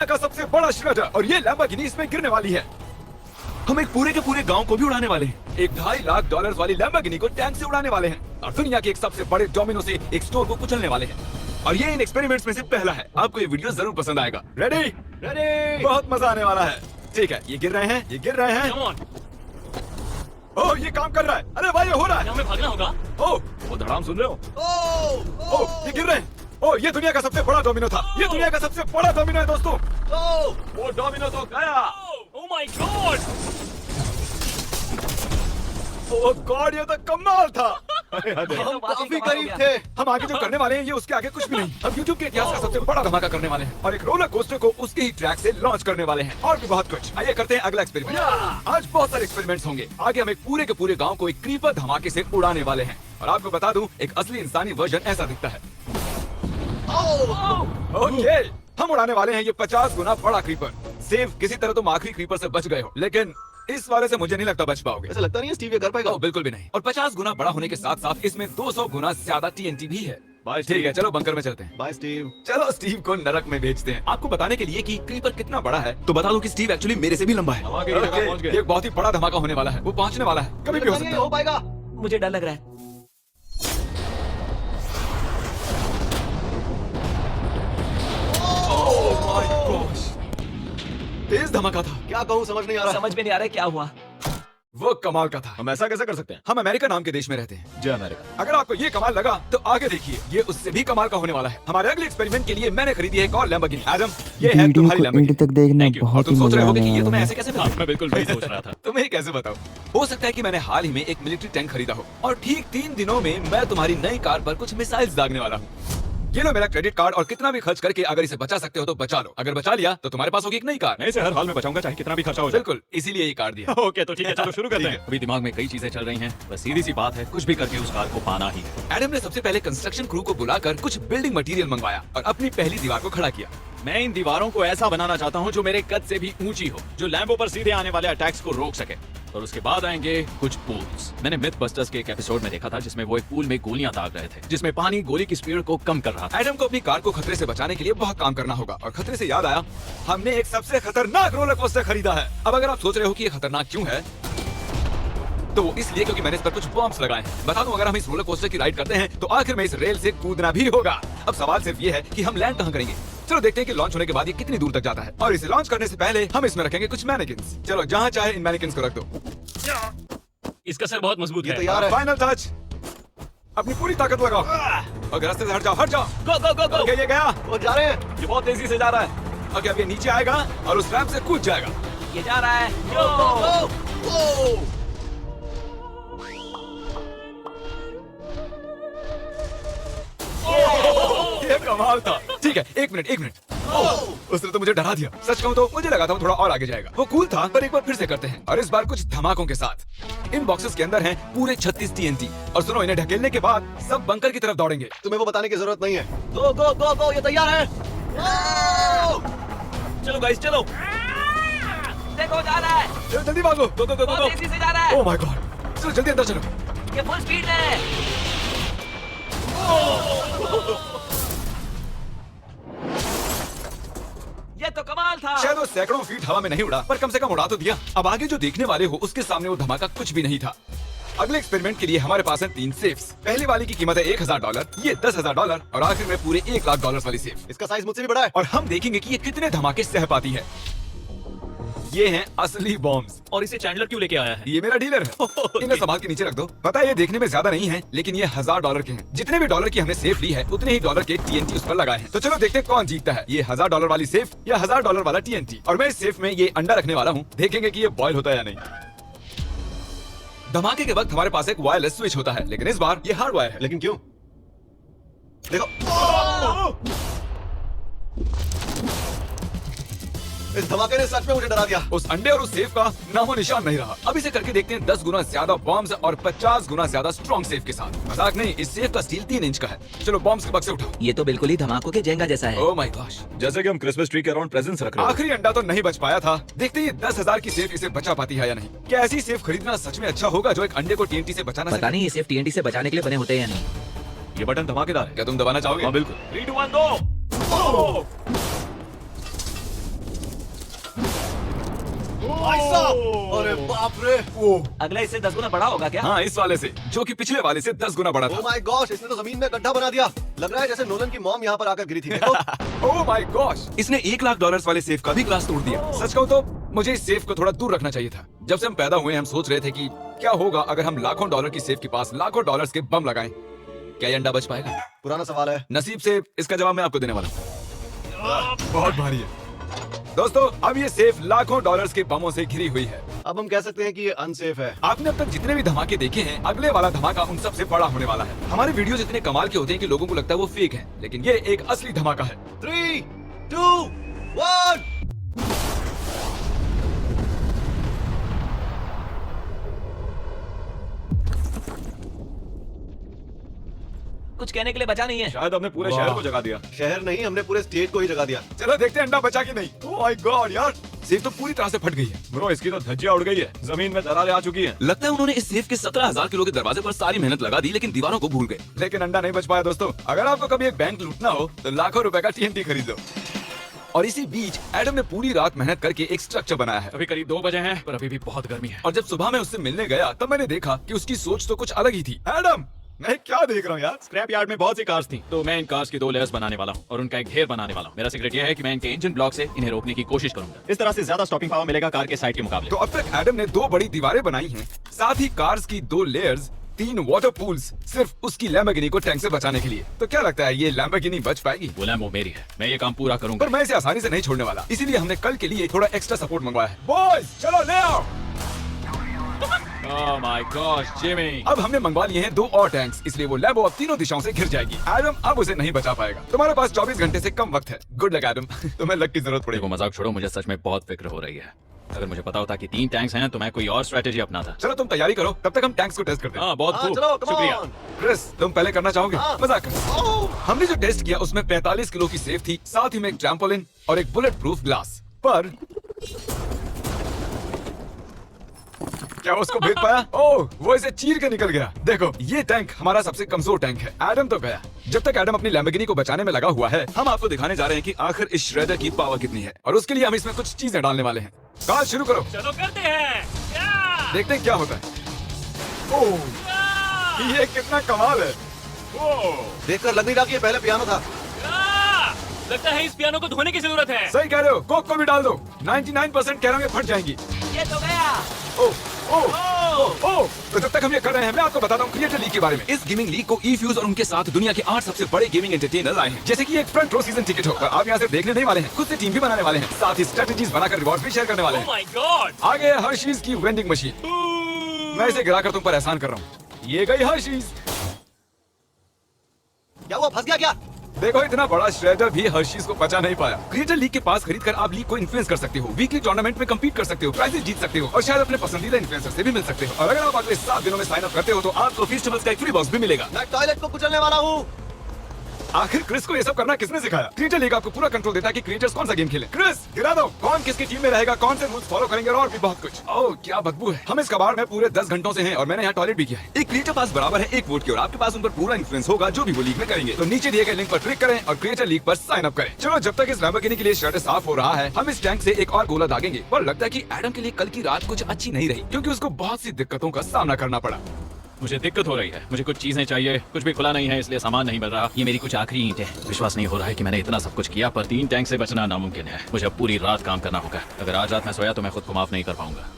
का सबसे बड़ा श्रेडर और ये लैम्बोर्गिनी इसमें गिरने वाली है। हम एक पूरे के पूरे गांव को भी उड़ाने वाले हैं। एक $2.5 लाख वाली लैम्बोर्गिनी को टैंक से उड़ाने वाले हैं और दुनिया के एक सबसे बड़े डोमिनो से एक स्टोर को कुचलने वाले हैं। और ये इन एक्सपेरिमेंट्स में से पहला है। आपको ये वीडियो जरूर पसंद आएगा। रेडी रेडी, बहुत मजा आने वाला है। ठीक है, ये गिर रहे हैं, ये गिर रहे हैं। ओह, ये काम कर रहा है। अरे भाई, ये हो रहा है। हमें भागना होगा। ओह, वो धड़ाम सुन रहे हो? ओह, ये गिर रहे हैं। ओह, ये दुनिया का सबसे बड़ा डोमिनो था। ये दुनिया का सबसे बड़ा डोमिनो है दोस्तों। ओह, वो डोमिनो तो गया। Oh my God! Oh God, ये तो कमाल था। हम काफी करीब थे। हम आगे जो करने वाले हैं ये उसके आगे कुछ भी नहीं। हम YouTube के इतिहास का सबसे बड़ा धमाका करने वाले हैं और एक रोलर कोस्टर को उसके ही ट्रैक से लॉन्च करने वाले हैं और भी बहुत कुछ। आइए करते हैं अगला एक्सपेरिमेंट। आज बहुत सारे एक्सपेरिमेंट्स होंगे। आगे हम एक पूरे के पूरे गांव को एक क्रीपर धमाके से उड़ाने वाले हैं और आपको बता दूं, एक असली इंसानी वर्जन ऐसा दिखता है। ओके, हम उड़ाने वाले हैं ये 50 गुना बड़ा क्रीपर। सेव किसी तरह तुम आखिरी क्रीपर से बच गए हो, लेकिन इस वाले से मुझे नहीं लगता बच पाओगे। ऐसा लगता नहीं है स्टीव ये कर पाएगा। बिल्कुल भी नहीं। और 50 गुना बड़ा होने के साथ साथ इसमें 200 गुना ज्यादा TNT भी है। बाय ठीक है, चलो बंकर में चलते हैं। Bye Steve. चलो स्टीव को नरक में भेजते हैं। आपको बताने के लिए कि क्रीपर कितना बड़ा है, तो बता दूं कि स्टीव एक्चुअली मेरे से भी लंबा है। आगे की जगह पहुंच गए। ये एक बहुत ही बड़ा धमाका होने वाला है। वो पहुंचने वाला है, कभी भी हो सकता हो पाएगा। मुझे डर लग रहा है। है। तेज धमाका था। क्या कहूँ समझ नहीं आ रहा। समझ में नहीं आ रहा है क्या हुआ। वो कमाल का था। हम ऐसा कैसे कर सकते हैं? हम अमेरिका नाम के देश में रहते हैं। जय अमेरिका। अगर आपको ये कमाल लगा तो आगे देखिए, ये उससे भी कमाल का होने वाला है। हमारे अगले एक्सपेरिमेंट के लिए मैंने खरीदी है एक और लैम्बोर्गिनी। एडम, ये है वीडियो तुम्हारी को लैम्बोर्गिनी। एंड तक देखना Thank you। और बहुत ही तुम सोच रहे मजा होगे कि आने ये तुम्हें वाला ऐसे है। कैसे मिला? मैं बिल्कुल वही सोच रहा था। तुम्हें कैसे बताऊं? हो सकता है कि मैंने हाल ही में एक मिलिट्री टैंक खरीदा हो और ठीक 3 दिनों में मैं तुम्हारी नई कार पर कुछ मिसाइल्स दागने वाला हूँ। ये लो मेरा क्रेडिट कार्ड और कितना भी खर्च करके अगर इसे बचा सकते हो तो बचा लो। अगर बचा लिया तो तुम्हारे पास होगी एक नई कार। मैं इसे हर हाल में बचाऊंगा, चाहे कितना भी खर्चा हो जाए। बिल्कुल, इसीलिए ये कार्ड दिया। ओके, तो ठीक है, चलो शुरू करते ठीक हैं। है। अभी दिमाग में कई चीजें चल रही हैं, बस सीधी सी बात है, कुछ भी करके उस कार को पाना ही है। एडम ने सबसे पहले कंस्ट्रक्शन क्रू को बुलाकर कुछ बिल्डिंग मटेरियल मंगवाया और अपनी पहली दीवार को खड़ा किया। मैं इन दीवारों को ऐसा बनाना चाहता हूँ जो मेरे कद से भी ऊंची हो, जो लैम्बो पर सीधे आने वाले अटैक्स को रोक सके। और उसके बाद आएंगे कुछ पूल्स। मैंने मिथ बस्टर्स के एक एपिसोड में देखा था जिसमें वो एक पूल में गोलियां दाग रहे थे, जिसमें पानी गोली की स्पीड को कम कर रहा था। एडम को अपनी कार को खतरे से बचाने के लिए बहुत काम करना होगा और खतरे से याद आया, हमने एक सबसे खतरनाक रोलर कोस्टर खरीदा है। अब अगर आप सोच रहे हो कि ये खतरनाक क्यों है, तो वो इसलिए क्योंकि मैंने इस पर कुछ बॉम्ब्स लगाए हैं। बता दूं, अगर हम इस रोलर कोस्टर की राइड करते हैं तो आखिर में इस रेल से कूदना भी होगा। अब सवाल सिर्फ ये है कि हम लैंड कहाँ करेंगे। चलो देखते हैं कि लॉन्च होने के बाद ये कितनी दूर तक जाता है और इसे लॉन्च करने से पहले हम इसमें रखेंगे कुछ मैनेकिन्स। चलो जहाँ चाहे इन मैनेकिन्स को रख दो। इसका सर बहुत मजबूत है। तैयार है। फाइनल टच, अपनी पूरी ताकत लगाओ और रास्ते से हट जाओ, हट जाओ। गो गो गो गो। ओके, ये गया। वो जा रहे हैं। ये बहुत तेजी से जा रहा है। ओके, अब ये नीचे आएगा और उस रैंप से कूद जाएगा। ये जा रहा है। ये कमाल था। ठीक है, एक मिनट। उसने तो मुझे डरा दिया। सच कहूं तो मुझे लगा था वो थोड़ा और आगे जाएगा। वो कूल था, पर एक बार फिर से करते हैं और इस बार कुछ धमाकों के साथ। इन बॉक्सेस के अंदर हैं पूरे 36 TNT और सुनो, इन्हें ढकेलने के बाद सब बंकर की तरफ दौड़ेंगे। तुम्हें वो बताने की जरूरत नहीं है। गो गो गो गो, ये तैयार है। चलो गाइस, चलो। देखो जा रहा है। चलो जल्दी भागो। गो गो गो बहुत तेजी से जा रहा है। ओह माय गॉड, चलो जल्दी अंदर चलो। ये फुल स्पीड है। ये तो कमाल था। शायद वो सैकड़ों फीट हवा में नहीं उड़ा, पर कम से कम उड़ा तो दिया। अब आगे जो देखने वाले हो उसके सामने वो धमाका कुछ भी नहीं था। अगले एक्सपेरिमेंट के लिए हमारे पास है 3 सेफ्स। पहली वाली की कीमत है $1000, ये $10,000 और आखिर में पूरे $1,00,000 वाली सेफ। इसका साइज मुझसे भी बड़ा है। और हम देखेंगे कि ये कितने धमाके सह पाती है। ये हैं असली बॉम्ब्स। और इसे चैंडलर क्यों लेके आया है? ये मेरा डीलर है। इन्हें संभाल के नीचे रख दो। पता है ये देखने में ज्यादा नहीं है, लेकिन ये $1000 के हैं। जितने भी डॉलर की हमने सेफ ली है उतने ही डॉलर के TNT उस पर लगाए हैं। तो चलो देखते हैं कौन जीतता है, ये $1000 वाली सेफ या $1000 वाला TNT। और मैं इस सेफ में ये अंडा रखने वाला हूँ, देखेंगे कि ये बॉयल होता है या नहीं। धमाके के वक्त हमारे पास एक वायरलेस स्विच होता है, लेकिन इस बार ये हार्ड वायर है। लेकिन क्यों? देखो, इस धमाके ने सच में मुझे डरा दिया। उस अंडे और उस सेफ का नामो निशान नहीं रहा। अब इसे करके देखते हैं 10 गुना ज्यादा बॉम्ब्स और 50 गुना ज्यादा स्ट्रॉन्ग सेफ के साथ। मजाक नहीं, इस सेफ का स्टील 3 इंच का है। चलो बॉम्ब्स के बक्से उठाओ। ये तो बिल्कुल ही धमाकों के जेंगा जैसा है। ओह माय गॉश, जैसे कि हम क्रिसमस ट्री के अराउंड प्रेजेंट्स रख रहे हैं। आखिरी अंडा तो नहीं बच पाया था। देखते हैं ये 10,000 की सेफ इसे बचा पाती है या नहीं। क्या ऐसी सेफ खरीदना सच में अच्छा होगा जो एक अंडे को TNT से बचाना पता नहीं ये सिर्फ TNT से बचाने के लिए बने होते हैं या नहीं। ये बटन धमाकेदार है। क्या तुम दबाना चाहोगे? हाँ बिल्कुल। 3 2 1 गो। भाई साहब, अरे बाप रे। अगला इससे 10 गुना बड़ा होगा क्या? हाँ, इस वाले से, जो कि पिछले वाले से 10 गुना बड़ा ओह था। माय गॉश, इसने तो जमीन में गड्ढा बना दिया। लग रहा है जैसे नोलन की मॉम यहाँ पर आकर गिरी थी। देखो। ओह माय गॉश, इसने $1,00,000 वाले सेफ का भी ग्लास तोड़ दिया। सच कहूँ तो मुझे इस सेफ को थोड़ा दूर रखना चाहिए था। जब से हम पैदा हुए हम सोच रहे थे कि क्या होगा अगर हम लाखों डॉलर की सेफ के पास लाखों डॉलर्स के बम लगाएं। क्या ये अंडा बच पाएगा? पुराना सवाल है। नसीब से इसका जवाब मैं आपको देने वाला हूँ। बहुत भारी है। दोस्तों, अब ये सेफ लाखों डॉलर्स के बमों से घिरी हुई है। अब हम कह सकते हैं कि ये अनसेफ है। आपने अब तक जितने भी धमाके देखे हैं, अगले वाला धमाका उन सबसे बड़ा होने वाला है। हमारे वीडियोस इतने कमाल के होते हैं कि लोगों को लगता है वो फेक है, लेकिन ये एक असली धमाका है। 3, 2, 1। कुछ कहने के लिए बचा नहीं है। शायद हमने पूरे शहर को जगा दिया। शहर नहीं, हमने पूरे स्टेट को ही जगा दिया। चलो देखते हैं अंडा बचा कि नहीं। ओह माय गॉड यार, सेफ तो पूरी तरह से फट गई है। ब्रो, इसकी तो धज्जियां उड़ गई है, जमीन में दरारें आ चुकी हैं। लगता है उन्होंने इस सेफ के 17,000 किलो के दरवाजे पर सारी मेहनत लगा दी, लेकिन दीवारों को भूल गए। लेकिन अंडा नहीं बच पाया। दोस्तों, अगर आपको कभी एक बैंक लूटना हो तो लाखों रुपए का TNT खरीद लो। और इसी बीच एडम ने पूरी रात मेहनत करके एक स्ट्रक्चर बनाया है। अभी करीब 2 बजे हैं, पर अभी भी बहुत गर्मी है। और जब सुबह मैं उससे मिलने गया तब मैंने देखा कि उसकी सोच तो कुछ अलग ही थी। एडम, मैं क्या देख रहा हूँ यार? स्क्रैप यार्ड में बहुत सी कार्स थी, तो मैं इन कार्स की 2 लेयर्स बनाने वाला हूँ और उनका एक ढेर बनाने वाला हूँ। मेरा सीक्रेट यह है कि मैं इनके इंजन ब्लॉक से इन्हें रोकने की कोशिश करूंगा। इस तरह से ज्यादा स्टॉपिंग पावर मिलेगा कार के साइड के मुकाबले। तो अब तक एडम ने 2 बड़ी दीवारें बनाई हैं, साथ ही कार्स की 2 लेयर्स, 3 वाटर पूल्स, सिर्फ उसकी लैम्बोर्गिनी को टैंक से बचाने के लिए। तो क्या लगता है ये लैम्बोर्गिनी बच पाएगी? वो लैम्बो मेरी है, मैं ये काम पूरा करूंगा। पर मैं इसे आसानी से नहीं छोड़ने वाला, इसीलिए हमने कल के लिए थोड़ा एक्स्ट्रा सपोर्ट मंगवाया है। बॉयज, चलो ले आओ। Oh my gosh, Jimmy. अब हमने मंगवा लिए हैं 2 और टैंक्स, इसलिए वो लैम्बो अब तीनों दिशाओं से घिर जाएगी। एडम अब उसे नहीं बचा पाएगा। तुम्हारे पास 24 घंटे से कम वक्त है। गुड लक एडम, तुम्हें लक की जरूरत पड़ेगी। देखो, मजाक छोड़ो, मुझे सच में बहुत फिक्र हो रही है। अगर मुझे पता होता कि 3 टैंक्स हैं तो मैं कोई और स्ट्रेटेजी अपनाता। चलो तुम तैयारी करो, तब तक हम टैंक्स को टेस्ट करते हैं। हाँ, बहुत हाँ, खूब, चलो, come शुक्रिया। on। क्रिस, तुम पहले करना चाहोगे? हाँ। मजाक कर। ओह, हमने जो टेस्ट किया उसमें 45 किलो की सेफ थी, साथ ही में एक ट्रैम्पोलिन और एक बुलेट प्रूफ ग्लास। पर क्या उसको भेद पाया? ओह, वो इसे चीर के निकल गया। देखो, ये टैंक हमारा सबसे कमजोर टैंक है। एडम तो गया। जब तक एडम अपनी लैम्बोर्गिनी को बचाने में लगा हुआ है, हम आपको दिखाने जा रहे हैं कि आखिर इस श्रेडर की पावर कितनी है, और उसके लिए हम इसमें कुछ चीजें डालने वाले हैं। कार शुरू करो, चलो करते हैं। देखते हैं क्या होता है। ओह, ये कितना कमाल है। देखकर लग नहीं रहा कि ये पहले पियानो था। लगता है इस पियानो को धोने की जरूरत है। सही कह रहे हो, कोक को भी डाल दो। 99% कह रहा हूँ ये फट जाएंगी। ये तो गया। ओह, ओह, ओह, तो जब तक हम ये कर रहे हैं, मैं आपको बताता हूँ क्रिएटर लीग के बारे में। इस गेमिंग लीग को E-Fuse और उनके साथ दुनिया के 8 सबसे बड़े गेमिंग एंटरटेनर आए हैं। जैसे कि एक फ्रंट रो सीजन टिकट हो, और आप यहाँ से देखने नहीं वाले हैं, खुद से टीम भी बनाने वाले हैं, साथ ही स्ट्रेटेजीज बनाकर रिवॉर्ड भी शेयर करने वाले हैं। My God. आगे है हर्शीज की वेंडिंग मशीन। मैं इसे गिराकर तुम पर एहसान कर रहा हूँ। ये गई हर्शीज। क्या हुआ, फंस गया क्या? देखो, इतना बड़ा श्रेडर भी हर्शीज को बचा नहीं पाया। क्रिएटर लीग के पास खरीद कर आप लीग को इन्फ्लुएंस कर सकते हो, वीकली टूर्नामेंट में कम्पीट कर सकते हो, प्राइजेस जीत सकते हो, और शायद अपने पसंदीदा इन्फ्लुएंसर से भी मिल सकते हो। और अगर आप अगले 7 दिनों में साइन अप करते हो तो आपको फेस्टिवल्स का एक फ्री बॉक्स भी मिलेगा। मैं टॉयलेट को कुचलने वाला हूँ। आखिर क्रिस को ये सब करना किसने सिखाया? क्रिएटर लीग आपको पूरा कंट्रोल देता है कि क्रिएटर्स कौन सा गेम खेलें। क्रिस, गिरा दो। कौन किसकी टीम में रहेगा, कौन से रूल्स फॉलो करेंगे, और भी बहुत कुछ। ओह, क्या बदबू है। हम इस कबाड़ में पूरे 10 घंटों से हैं और मैंने यहाँ टॉयलेट भी किया है। एक क्रिएटर पास बराबर है 1 वोट के, और आपके पास उन पर पूरा इन्फ्लुएंस होगा जो भी वो लीग में करेंगे। तो नीचे दिए गए लिंक पर क्लिक करें और क्रिएटर लीग पर साइन अप करें। चलो, जब तक इस लैम्बोर्गिनी के लिए शर्ट साफ हो रहा है, हम इस टैंक से एक और गोला दागेंगे। पर लगता है कि एडम के लिए कल की रात कुछ अच्छी नहीं रही, क्योंकि उसको बहुत सी दिक्कतों का सामना करना पड़ा। मुझे दिक्कत हो रही है, मुझे कुछ चीजें चाहिए, कुछ भी खुला नहीं है, इसलिए सामान नहीं मिल रहा। ये मेरी कुछ आखिरी ईंटें हैं। विश्वास नहीं हो रहा है कि मैंने इतना सब कुछ किया, पर 3 टैंक से बचना नामुमकिन है। मुझे अब पूरी रात काम करना होगा। अगर आज रात मैं सोया तो मैं खुद को माफ नहीं कर पाऊंगा।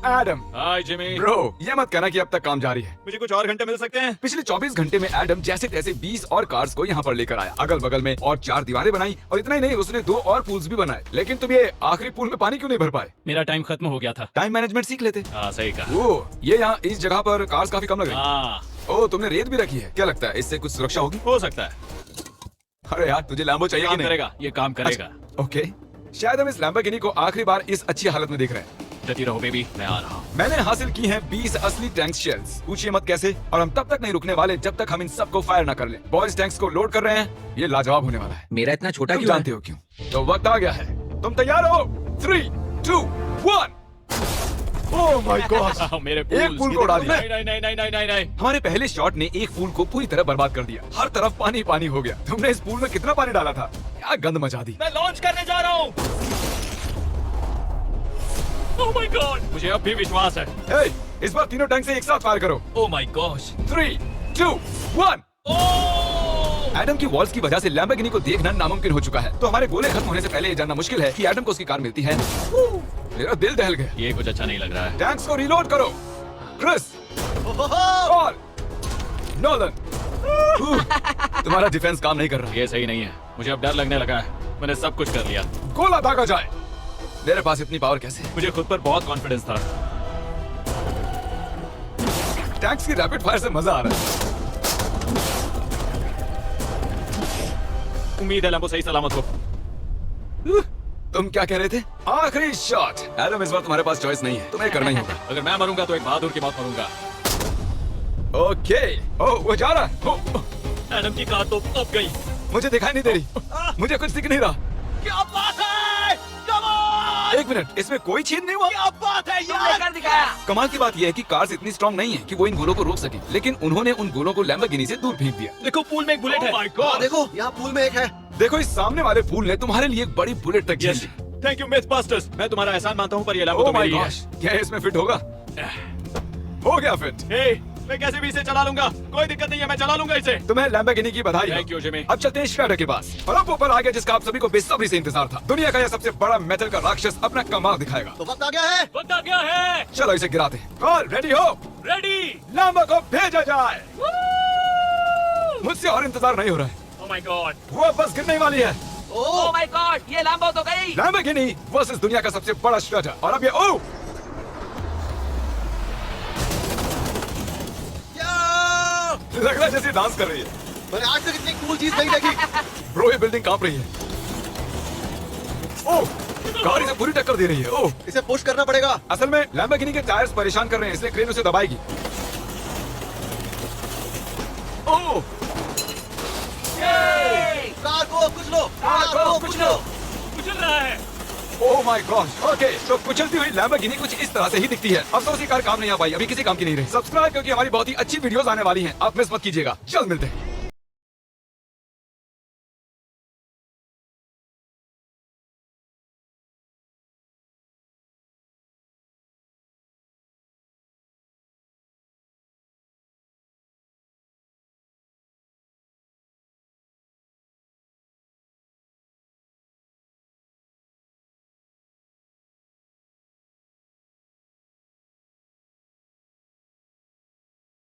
एडम, हाय जिमी। ब्रो, ये मत कहना कि अब तक काम जारी है। मुझे कुछ और घंटे मिल सकते हैं? पिछले 24 घंटे में एडम जैसे तैसे 20 और कार्स को यहाँ पर लेकर आया, अगल बगल में और 4 दीवारें बनाई, और इतना ही नहीं, उसने 2 और पूल्स भी बनाए। लेकिन तुम ये आखिरी पूल में पानी क्यों नहीं भर पाए? मेरा टाइम खत्म हो गया था। टाइम मैनेजमेंट सीख लेते। हाँ, सही कहा। ओह, ये यहाँ इस जगह पर कार्स काफी कम लग रही है। हाँ, ओह, तुमने रेत भी रखी है। क्या लगता है इससे कुछ सुरक्षा होगी? हो सकता है। अरे यार, तुझे लैम्बो चाहिए कि काम नहीं? करेगा, ये काम करेगा। अच्छा, ओके, शायद हम इस लैम्बोर्गिनी को आखिरी बार इस अच्छी हालत में देख रहे हैं। जती रहो बेबी, मैं आ रहा हूँ। मैंने हासिल की हैं 20 असली टैंक शेल्स। पूछिए मत कैसे, और हम तब तक नहीं रुकने वाले जब तक हम इन सबको फायर ना कर लें। बॉयज, टैंक्स को लोड कर रहे हैं। ये लाजवाब होने वाला है। मेरा इतना छोटा तुम क्यों जानते हो क्यों? तो वक्त आ गया है। तुम तैयार हो? 3, 2, 1। ओह माय गॉड, मेरे एक फूल को उड़ा दिया। नहीं नहीं नहीं नहीं नहीं नहीं। हमारे पहले शॉट ने एक फूल को पूरी तरह बर्बाद कर दिया। हर तरफ पानी पानी हो गया। तुमने इस पूल में कितना पानी डाला था? क्या गंद मचा दी। मैं लॉन्च करने जा रहा हूँ। ओह माय गॉड, मुझे अब भी विश्वास है। हे, इस बार तीनों टैंक से एक साथ फायर करो। Oh my gosh. 3, 2, 1। एडम की वॉल्स की वजह से लैम्बोर्गिनी को देखना नामुमकिन हो चुका है, तो हमारे गोले खत्म होने से पहले ये जानना मुश्किल है कि एडम को उसकी कार मिलती है। मेरा दिल दहल गया। ये कुछ अच्छा नहीं लग रहा है। टैंक्स को रीलोड करो। क्रिस और नोलन। तुम्हारा डिफेंस काम नहीं कर रहा। ये सही नहीं है, मुझे अब डर लगने लगा है। मैंने सब कुछ कर लिया। गोला दागा जाए। मेरे पास इतनी पावर कैसे? मुझे खुद पर बहुत कॉन्फिडेंस था। टैंक्स की रैपिड फायर से मजा आ रहा है। उम्मीद है लैम्बो सही सलामत हो। तुम क्या कह रहे थे? आखिरी शॉट। एडम, इस बार तुम्हारे पास चॉइस नहीं है, तुम्हें करना ही होगा। अगर मैं मरूंगा तो एक बहादुर की मौत मरूंगा। ओके। ओह, वो जा रहा है। ओह, एडम की कार तो अब गई। मुझे दिखाई नहीं दे रही। मुझे कुछ दिख नहीं रहा। क्या बात है? Come on! एक मिनट, इसमें कोई छेद नहीं हुआ। क्या बात है यार? कर दिखाया। कमाल की बात यह है कि कार्स इतनी स्ट्रांग नहीं है कि वो इन गोलों को रोक सके, लेकिन उन्होंने उन गोलों को लैम्बोर्गिनी से दूर फेंक दिया। देखो पूल में एक बुलेट है। हाँ, देखो यहाँ पूल में एक है। देखो, इस सामने वाले फूल ने तुम्हारे लिए एक बड़ी बुलेट तक झेल ली। Thank you MythBusters. मैं तुम्हारा एहसान मानता हूँ, पर ये लैम्बो ओह तो माय मेरी है। गॉश, क्या इसमें फिट होगा? हो गया फिट। हे, मैं कैसे भी इसे चला लूंगा, कोई दिक्कत नहीं है, मैं चला लूंगा इसे। तुम्हें लैम्बोर्गिनी की बधाई हो। Thank you, Jimmy. अब चलते हैं श्रेडर के पास। और अब वो पल आ गया जिसका आप सभी को बेसब्री से इंतजार था। दुनिया का यह सबसे बड़ा मेटल का राक्षस अपना कमाल दिखाएगा। तो वक्त आ गया है। वक्त आ गया है। चलो इसे गिराते हैं। कॉल रेडी हो? रेडी। लैम्बो को भेजा जाए। मुझसे और इंतजार नहीं हो रहा है। Oh my God. वो बस गिरने वाली है। ओह माय गॉड, ये लैम्बो तो गई। लैम्बोर्गिनी वर्सेस दुनिया का सबसे बड़ा श्रेडर। और अब ये ओह, लग रहा है जैसे डांस कर रही है। मैंने आज तक इतनी कूल चीज नहीं देखी। ब्रो, ये बिल्डिंग कांप रही है। ओह, कार इसे पूरी टक्कर दे रही है। ओह, इसे पुश करना पड़ेगा। असल में लैम्बोर्गिनी के टायर्स परेशान कर रहे हैं, इसलिए क्रेन उसे दबाएगी। ओह, कार को कुछ लो। कार को कुछ लो। कुचल रहा है। Oh my God. ओके, तो कुचलती हुई लैम्बोर्गिनी कुछ इस तरह से ही दिखती है। अफसोस ये कार काम नहीं आ पाई, अभी किसी काम की नहीं रही। सब्सक्राइब, क्योंकि हमारी बहुत ही अच्छी वीडियोस आने वाली हैं। आप मिस मत कीजिएगा। जल्द मिलते हैं।